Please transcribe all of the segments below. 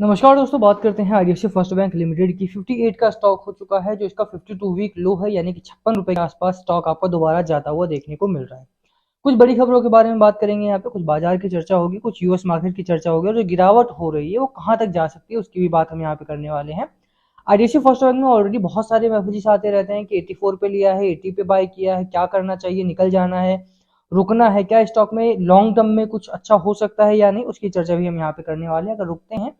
नमस्कार दोस्तों, बात करते हैं आईडीएफसी फर्स्ट बैंक लिमिटेड की। 58 का स्टॉक हो चुका है, जो इसका 52 वीक लो है, यानी कि 56 रुपए के आसपास स्टॉक आपको दोबारा जाता हुआ देखने को मिल रहा है। कुछ बड़ी खबरों के बारे में बात करेंगे, यहाँ पे कुछ बाजार की चर्चा होगी, कुछ यूएस मार्केट की चर्चा होगी, और जो गिरावट हो रही है वो कहाँ तक जा सकती है उसकी भी बात हम यहाँ पे करने वाले हैं। आईडीएफसी फर्स्ट बैंक में ऑलरेडी बहुत सारे मैसेजेस आते रहते हैं कि 84 पे लिया है, 80 पे बाय किया है, क्या करना चाहिए, निकल जाना है, रुकना है, क्या स्टॉक में लॉन्ग टर्म में कुछ अच्छा हो सकता है या नहीं, उसकी चर्चा भी हम यहाँ पे करने वाले हैं। अगर रुकते हैं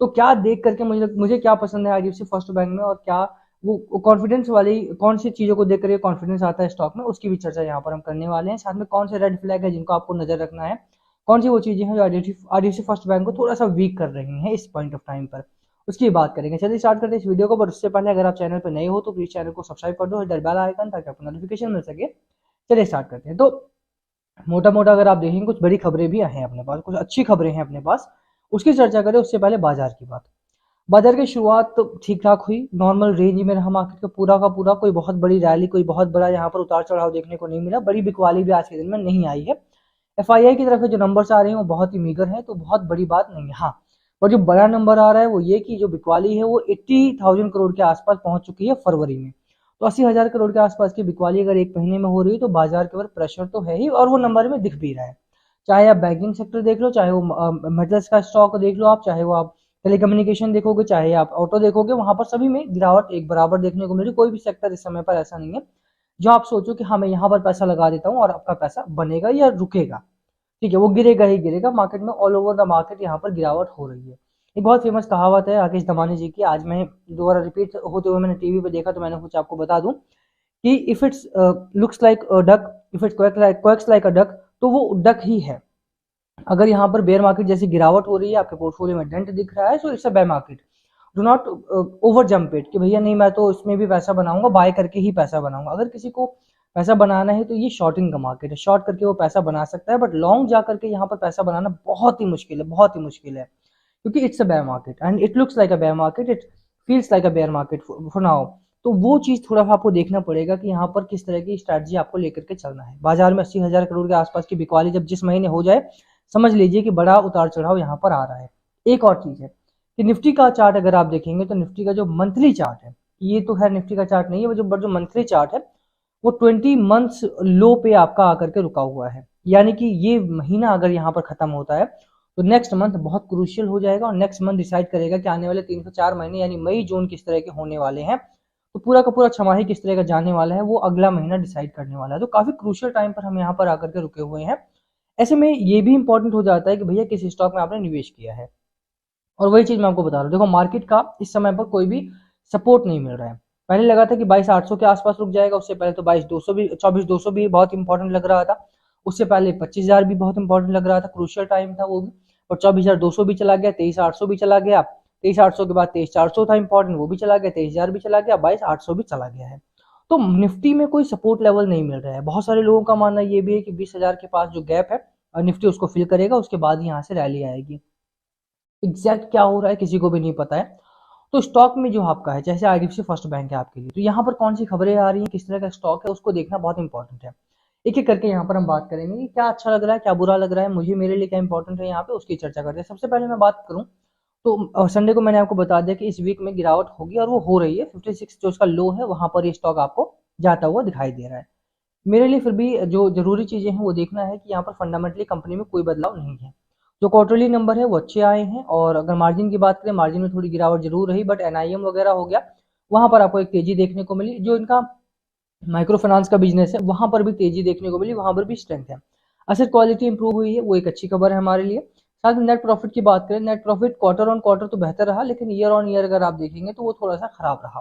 तो क्या देख करके मुझे मुझे क्या पसंद है आईडीएफसी फर्स्ट बैंक में, और क्या वो कॉन्फिडेंस वाली कौन सी चीजों को देख करके कॉन्फिडेंस आता है स्टॉक में, उसकी भी चर्चा यहाँ पर हम करने वाले हैं। साथ में कौन से रेड फ्लैग है जिनको आपको नजर रखना है, कौन सी वो चीजें हैं जो आईडीएफसी फर्स्ट बैंक को थोड़ा सा वीक कर रही हैं इस पॉइंट ऑफ टाइम पर, उसकी बात करेंगे। चलिए स्टार्ट करते हैं इस वीडियो को, बट उससे पहले अगर आप चैनल पर नए हो तो प्लीज चैनल को सब्सक्राइब कर दो, हिट दैट बेल आइकन, ताकि आपको नोटिफिकेशन मिल सके। चलिए स्टार्ट करते हैं। तो मोटा मोटा अगर आप देखेंगे कुछ बड़ी खबरें भी हैं अपने पास, कुछ अच्छी खबरें हैं अपने पास, उसकी चर्चा करें उससे पहले बाजार की बात। बाजार की शुरुआत तो ठीक ठाक हुई, नॉर्मल रेंज में रहा मार्केट का पूरा कोई बहुत बड़ी रैली, कोई बहुत बड़ा यहाँ पर उतार चढ़ाव देखने को नहीं मिला। बड़ी बिकवाली भी आज के दिन में नहीं आई है। एफआईआई की तरफ से जो नंबर्स आ रहे हैं वो बहुत ही मीगर है, तो बहुत बड़ी बात नहीं है। हाँ, और जो बड़ा नंबर आ रहा है वो ये कि जो बिकवाली है वो 80,000 करोड़ के आसपास पहुंच चुकी है फरवरी में। तो 80,000 करोड़ के आसपास की बिकवाली अगर एक महीने में हो रही है तो बाजार के ऊपर प्रेशर तो है ही, और वो नंबर में दिख भी रहा है। चाहे आप बैंकिंग सेक्टर देख लो, चाहे वो मेटल्स का स्टॉक देख लो आप, चाहे वो आप टेलीकम्युनिकेशन देखोगे, चाहे आप ऑटो देखोगे, वहां पर सभी में गिरावट एक बराबर देखने को मिल रही। कोई भी सेक्टर इस समय पर ऐसा नहीं है जो आप सोचो कि हाँ मैं यहाँ पर पैसा लगा देता हूँ और आपका पैसा बनेगा या रुकेगा। ठीक है, वो गिरेगा ही गिरेगा। मार्केट में ऑल ओवर द मार्केट यहाँ पर गिरावट हो रही है। एक बहुत फेमस कहावत है राकेश दमानी जी की, आज मैं दोबारा रिपीट होते हुए मैंने टीवी पे देखा तो मैंने कुछ आपको बता दूं कि if it's looks like a duck, if it's quacks like a duck, तो वो डक ही है। अगर यहाँ पर बेयर मार्केट जैसी गिरावट हो रही है, आपके पोर्टफोलियो में डेंट दिख रहा है, so it's a bear market. Do not over jump it कि भैया नहीं मैं तो इसमें भी पैसा बनाऊंगा, बाय करके ही पैसा बनाऊंगा। अगर किसी को पैसा बनाना है तो ये शॉर्टिंग का मार्केट है, शॉर्ट करके वो पैसा बना सकता है, बट लॉन्ग जा करके यहाँ पर पैसा बनाना बहुत ही मुश्किल है, बहुत ही मुश्किल है, क्योंकि it's a bear market and it looks like a bear market, it feels like a bear market for now. तो वो चीज थोड़ा सा आपको देखना पड़ेगा कि यहाँ पर किस तरह की स्ट्रैटेजी आपको लेकर के चलना है। बाजार में 80,000 करोड़ के आसपास की बिकवाली जब जिस महीने हो जाए, समझ लीजिए कि बड़ा उतार चढ़ाव यहाँ पर आ रहा है। एक और चीज है कि निफ्टी का चार्ट अगर आप देखेंगे तो निफ्टी का जो मंथली चार्ट है, ये तो खैर निफ्टी का चार्ट नहीं है, वो जो मंथली चार्ट है वो 20 मंथ्स लो पे आपका आकर के रुका हुआ है। यानी कि ये महीना अगर यहाँ पर खत्म होता है तो नेक्स्ट मंथ बहुत क्रूशियल हो जाएगा, और नेक्स्ट मंथ डिसाइड करेगा कि आने वाले 3 से 4 महीने यानी मई जून किस तरह के होने वाले हैं। तो पूरा का पूरा छमाही किस तरह का जाने वाला है वो अगला महीना डिसाइड करने वाला है। तो काफी क्रूशियल टाइम पर हम यहाँ पर आकर के रुके हुए हैं। ऐसे में ये भी इंपॉर्टेंट हो जाता है कि भैया किस स्टॉक में आपने निवेश किया है। और वही चीज मैं आपको बता रहा हूँ, देखो मार्केट का इस समय पर कोई भी सपोर्ट नहीं मिल रहा है। पहले लगा था कि 22,800 के आसपास रुक जाएगा, उससे पहले तो 22,200 भी, 24,200 भी बहुत इंपॉर्टेंट लग रहा था। उससे पहले 25,000 भी बहुत इंपॉर्टेंट लग रहा था, क्रूशियल टाइम था वो भी। और 24,200 भी चला गया, 23,800 भी चला गया, 23,800 के बाद 23,400 था इंपॉर्टेंट, वो भी चला गया, 23,000 भी चला गया, 22,800 भी चला गया है। तो निफ्टी में कोई सपोर्ट लेवल नहीं मिल रहा है। बहुत सारे लोगों का मानना ये भी है कि 20,000 के पास जो गैप है निफ्टी उसको फिल करेगा, उसके बाद यहाँ से रैली आएगी। एग्जैक्ट क्या हो रहा है किसी को भी नहीं पता है। तो स्टॉक में जो आपका है, जैसे आईडीएफसी फर्स्ट बैंक है आपके लिए, तो यहाँ पर कौन सी खबरें आ रही हैं, किस तरह का स्टॉक है, उसको देखना बहुत इंपॉर्टेंट है। एक एक करके यहाँ पर हम बात करेंगे कि क्या अच्छा लग रहा है, क्या बुरा लग रहा है, मुझे मेरे लिए क्या इंपॉर्टेंट है, यहाँ पे उसकी चर्चा करते हैं। सबसे पहले मैं बात करूँ तो संडे को मैंने आपको बता दिया कि इस वीक में गिरावट होगी, और वो हो रही है। 56 जो उसका लो है वहां पर ये स्टॉक आपको जाता हुआ दिखाई दे रहा है। मेरे लिए फिर भी जो जरूरी चीजें हैं वो देखना है कि यहाँ पर फंडामेंटली कंपनी में कोई बदलाव नहीं है। जो क्वार्टरली नंबर है वो अच्छे आए हैं, और अगर मार्जिन की बात करें, मार्जिन में थोड़ी गिरावट जरूर रही, बट एनआईएम वगैरह हो गया, वहां पर आपको एक तेजी देखने को मिली। जो इनका माइक्रो फाइनेंस का बिजनेस है वहां पर भी तेजी देखने को मिली, वहां पर भी स्ट्रेंथ है। असेट क्वालिटी इंप्रूव हुई है, वो एक अच्छी खबर है हमारे लिए। साथ में नेट प्रॉफिट की बात करें, net profit quarter on quarter तो बेहतर रहा, लेकिन ईयर ऑन ईयर अगर आप देखेंगे तो वो थोड़ा सा खराब रहा।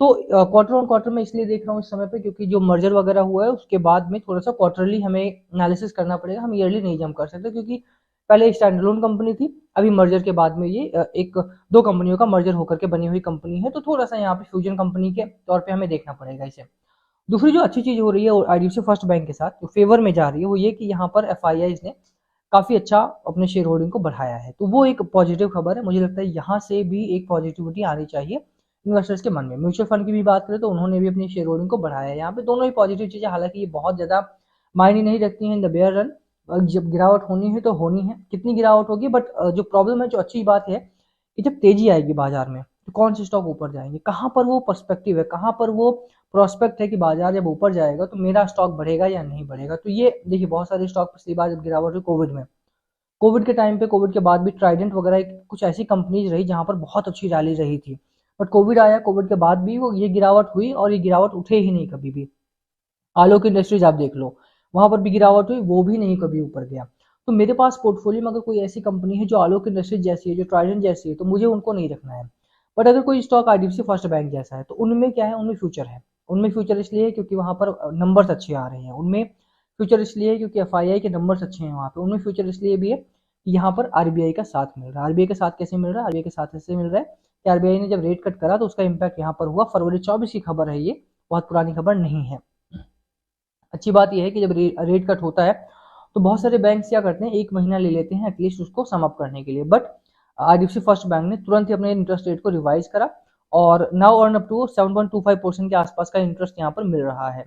तो क्वार्टर ऑन क्वार्टर में इसलिए देख रहा हूँ इस समय पे, क्योंकि जो मर्जर वगैरह हुआ है उसके बाद में थोड़ा सा क्वार्टरली हमें एनालिसिस करना पड़ेगा, हम ईयरली नहीं जंप कर सकते, क्योंकि पहले स्टैंड अलोन कंपनी थी, अभी मर्जर के बाद में ये एक दो कंपनियों का मर्जर होकर के बनी हुई कंपनी है, तो थोड़ा सा यहाँ पे फ्यूजन कंपनी के तौर पे हमें देखना पड़ेगा इसे। दूसरी जो अच्छी चीज हो रही है आईडीएफसी फर्स्ट बैंक के साथ जो फेवर में जा रही है वो ये कि यहाँ पर एफआईआई ने काफी अच्छा अपने शेयर होल्डिंग को बढ़ाया है, तो वो एक पॉजिटिव खबर है। मुझे लगता है यहाँ से भी एक पॉजिटिविटी आनी चाहिए इन्वेस्टर्स के मन में। म्यूचुअल फंड की भी बात करें तो उन्होंने भी अपनी शेयर होल्डिंग को बढ़ाया है। यहाँ पे दोनों ही पॉजिटिव चीजें, हालांकि ये बहुत ज्यादा मायने नहीं रखती हैं इन द बेयर रन। जब गिरावट होनी है तो होनी है, कितनी गिरावट होगी, बट जो प्रॉब्लम है, जो अच्छी बात है कि जब तेजी आएगी बाजार में तो कौन से स्टॉक ऊपर जाएंगे, कहाँ पर वो पर्सपेक्टिव है, कहाँ पर वो प्रोस्पेक्ट है कि बाजार जब ऊपर जाएगा तो मेरा स्टॉक बढ़ेगा या नहीं बढ़ेगा। तो ये देखिए बहुत सारे स्टॉक पिछली बार जब गिरावट हुई कोविड में, कोविड के टाइम पे, कोविड के बाद भी ट्राइडेंट वगैरह कुछ ऐसी कंपनीज रही जहां पर बहुत अच्छी रैली रही थी, बट कोविड आया, कोविड के बाद भी वो ये गिरावट हुई और ये गिरावट उठे ही नहीं कभी भी। आलोक इंडस्ट्रीज आप देख लो, वहां पर भी गिरावट हुई, वो भी नहीं कभी ऊपर गया। तो मेरे पास पोर्टफोलियो में अगर कोई ऐसी कंपनी है जो आलोक इंडस्ट्रीज जैसी है, जो ट्राइडेंट जैसी है, तो मुझे उनको नहीं रखना है। बट अगर कोई स्टॉक आईडीएफसी फर्स्ट बैंक जैसा है तो उनमें क्या है, उनमें फ्यूचर है। उनमें फ्यूचर इसलिए है क्योंकि वहां पर नंबर्स अच्छे आ रहे हैं, उनमें फ्यूचर इसलिए है क्योंकि एफआईआई के नंबर्स अच्छे हैं वहां पे, उनमें फ्यूचर इसलिए भी है कि यहाँ पर आरबीआई का साथ मिल रहा है। आरबीआई के साथ कैसे मिल रहा है, आरबीआई के साथ ऐसे मिल रहा है कि आरबीआई ने जब रेट कट करा तो उसका इम्पैक्ट यहाँ पर हुआ, फरवरी 24 की खबर है ये, बहुत पुरानी खबर नहीं है। अच्छी बात यह है कि जब रेट कट होता है तो बहुत सारे बैंक क्या करते हैं, एक महीना ले लेते हैं एटलीस्ट उसको सम अप करने के लिए, बट आईडीएफसी फर्स्ट बैंक ने तुरंत ही अपने इंटरेस्ट रेट को रिवाइज करा और नाउ अर्न अप टू 7.25% के आसपास का इंटरेस्ट यहाँ पर मिल रहा है।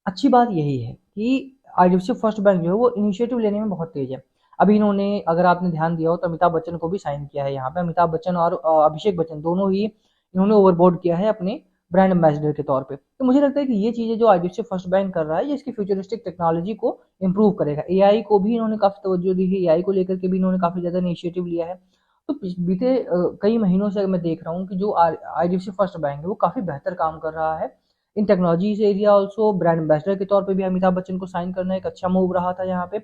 अच्छी बात यही है कि आईडीएफसी फर्स्ट बैंक जो है वो इनिशिएटिव लेने में बहुत तेज है। अभी इन्होंने, अगर आपने ध्यान दिया हो तो अमिताभ बच्चन को भी साइन किया है यहाँ पे, अमिताभ बच्चन और अभिषेक बच्चन दोनों ही इन्होंने ओवरबोर्ड किया है अपने ब्रांड एम्बेसडर के तौर पे। तो मुझे लगता है कि ये चीजें जो आईडीएफसी फर्स्ट बैंक कर रहा है ये इसकी फ्यूचरिस्टिक टेक्नोलॉजी को इंप्रूव करेगा। एआई को भी इन्होंने काफी तवज्जो दी है, एआई को लेकर के भी इन्होंने काफी ज्यादा इनिशिएटिव लिया है। तो बीते कई महीनों से मैं देख रहा हूँ कि जो आईडीएफसी फर्स्ट बैंक है वो काफी बेहतर काम कर रहा है इन technologies area. Also brand ambassador के तौर पे भी अमिताभ बच्चन को साइन करना एक अच्छा मूव रहा था यहाँ पे।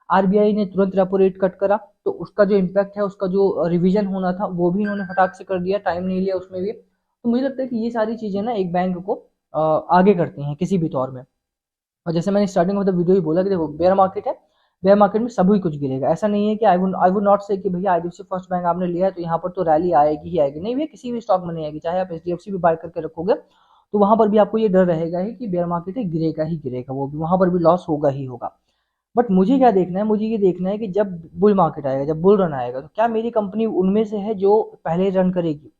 आरबीआई ने तुरंत रेपो रेट कट करा तो उसका जो इम्पैक्ट है, उसका जो रिवीजन होना था वो भी इन्होंने फटाक से कर दिया, टाइम नहीं लिया उसमें भी। तो मुझे लगता है कि ये सारी चीजें ना एक बैंक को आगे करती हैं किसी भी तौर में। और जैसे मैंने स्टार्टिंग में वीडियो ही बोला कि देखो बेयर मार्केट है, बेयर मार्केट में सभी कुछ गिरेगा। ऐसा नहीं है कि आई वुड नॉट से कि भैया आईडीएफसी फर्स्ट बैंक आपने लिया है तो यहाँ पर तो रैली आएगी ही आएगी, नहीं भैया, किसी भी स्टॉक में नहीं आएगी। चाहे आप एचडीएफसी भी बाय करके रखोगे तो वहां पर भी आपको ये डर रहेगा ही कि बेयर मार्केट है, गिरेगा ही गिरेगा, वो भी वहां पर भी लॉस होगा ही होगा। बट मुझे क्या देखना है, मुझे ये देखना है कि जब बुल मार्केट आएगा, जब बुल रन आएगा तो क्या मेरी कंपनी उनमें से है जो पहले रन करेगी।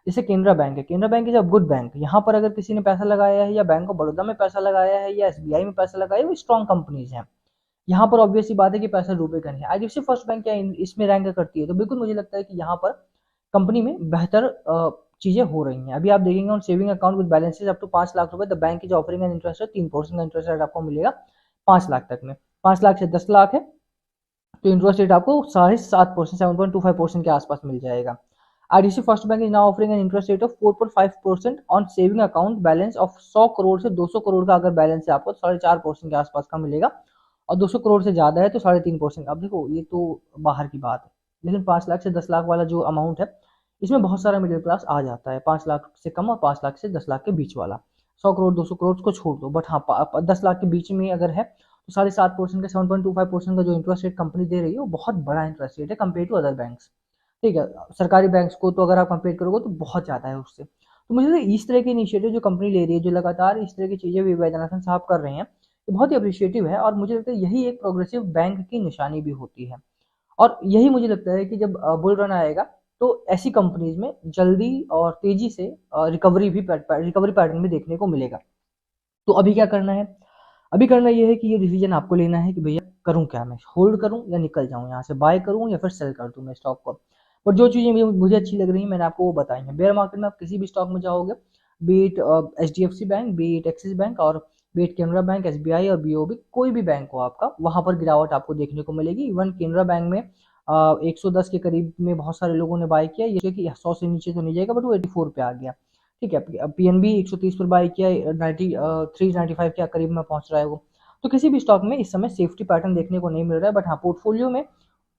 जैसे केनरा बैंक है, Canara bank is a good bank, यहाँ पर अगर किसी ने पैसा लगाया है या बैंक ऑफ बड़ौदा में पैसा लगाया है या एसबीआई में पैसा लगाया है, वो स्ट्रॉन्ग कंपनीज हैं। यहाँ पर ऑब्वियसली बात है कि पैसा डूबेगा नहीं। आईडीएफसी फर्स्ट बैंक क्या इसमें रैंक करती है, तो बिल्कुल मुझे लगता है कि यहाँ पर कंपनी में बेहतर चीजें हो रही हैं। अभी आप देखेंगे on saving account with balances up to 5 lakh रुपए the bank is offering an interest 3% का इंटरेस्ट रेट आपको मिलेगा 5 लाख तक में। 5 लाख से 10 लाख है तो इंटरेस्ट रेट आपको 7.5%, 7.25% के आसपास मिल जाएगा। IDFC first bank is now offering an interest rate of 4.5% on saving account balance of 100 crore से 200 करोड़ का अगर बैलेंस है आपको 4.5% के आसपास का मिलेगा, और 200 करोड़ से ज्यादा है तो 3.5%। अब देखो ये तो बाहर की बात है, लेकिन 5 लाख से 10 लाख वाला जो अमाउंट है इसमें बहुत सारा मिडिल क्लास आ जाता है। 5 लाख से कम और 5 लाख से 10 लाख के बीच वाला, 100 करोड़ 200 करोड़ को छोड़ दो, बट हाँ 10 लाख के बीच में अगर है तो 7.5% का 7.25% का जो इंटरेस्ट रेट कंपनी दे रही है वो बहुत बड़ा इंटरेस्ट रेट है कंपेयर टू अदर बैंक्स। ठीक है, सरकारी बैंक्स को तो अगर आप कंपेयर करोगे तो बहुत ज़्यादा है उससे। तो मुझे लगता है इस तरह के इनिशिएटिव जो कंपनी ले रही है, जो लगातार इस तरह की चीज़ें वैद्यनाथन साहब कर रहे हैं, ये बहुत ही अप्रिशिएटिव है और मुझे लगता है यही एक प्रोग्रेसिव बैंक की निशानी भी होती है। और यही मुझे लगता है कि जब बुल रन आएगा तो ऐसी कंपनीज में जल्दी और तेजी से रिकवरी पैटर्न भी देखने को मिलेगा। तो अभी क्या करना है, अभी करना ये है कि ये डिसीजन आपको लेना है कि भैया करूं क्या, मैं होल्ड करूं या निकल जाऊं यहाँ से, बाय करूं या फिर सेल कर दूं मैं स्टॉक को। पर जो चीजें मुझे अच्छी लग रही है मैंने आपको वो बताई हैं। बेयर मार्केट में आप किसी भी स्टॉक में जाओगे, be it H D F C bank, be it Axis bank और बीट केनरा बैंक, एसबीआई और बीओबी, कोई भी बैंक हो आपका, वहां पर गिरावट आपको देखने को मिलेगी। इवन केनरा बैंक में 110 के करीब में बहुत सारे लोगों ने बाय किया, ये कि 100 से नीचे तो नहीं जाएगा बट वो 84 पे आ गया। ठीक है, पीएनबी 130 पर बाय किया, 93-95 के करीब में पहुंच रहा है वो। तो किसी भी स्टॉक में इस समय सेफ्टी पैटर्न देखने को नहीं मिल रहा है, बट हाँ पोर्टफोलियो में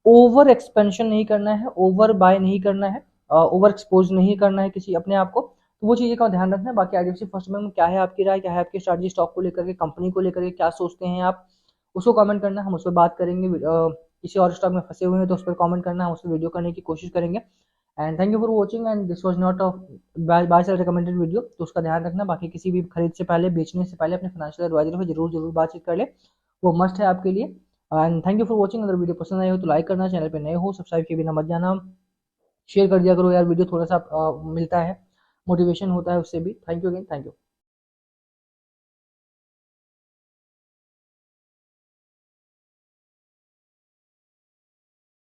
ओवर एक्सपेंशन नहीं करना है, ओवर बाय नहीं करना है, ओवर एक्सपोज नहीं करना है किसी अपने आप को। तो वो चीज़ें का ध्यान रखना है। बाकी आईडीएफसी फर्स्ट बैंक में क्या है आपकी राय, क्या है आपकी स्ट्रैटेजी स्टॉक को लेकर के, कंपनी को लेकर के क्या सोचते हैं आप, उसको कमेंट करना, हम उस पर बात करेंगे। किसी और स्टॉक में फंसे हुए हैं तो उस पर कमेंट करना, हम उस पर वीडियो करने की कोशिश करेंगे। And thank you for watching, and this was not a buy sell recommended video, तो उसका ध्यान रखना। बाकी किसी भी खरीद से पहले, बेचने से पहले अपने फाइनेंशियल एडवाइजर से जरूर बातचीत कर ले, वो मस्ट है आपके लिए। And thank you for watching. अगर वीडियो पसंद आई हो तो लाइक करना, चैनल पे नए हो सब्सक्राइब किए बिना मत जाना, शेयर कर दिया करो यार वीडियो, थोड़ा सा मिलता है मोटिवेशन होता है उससे भी। Thank you again, thank you.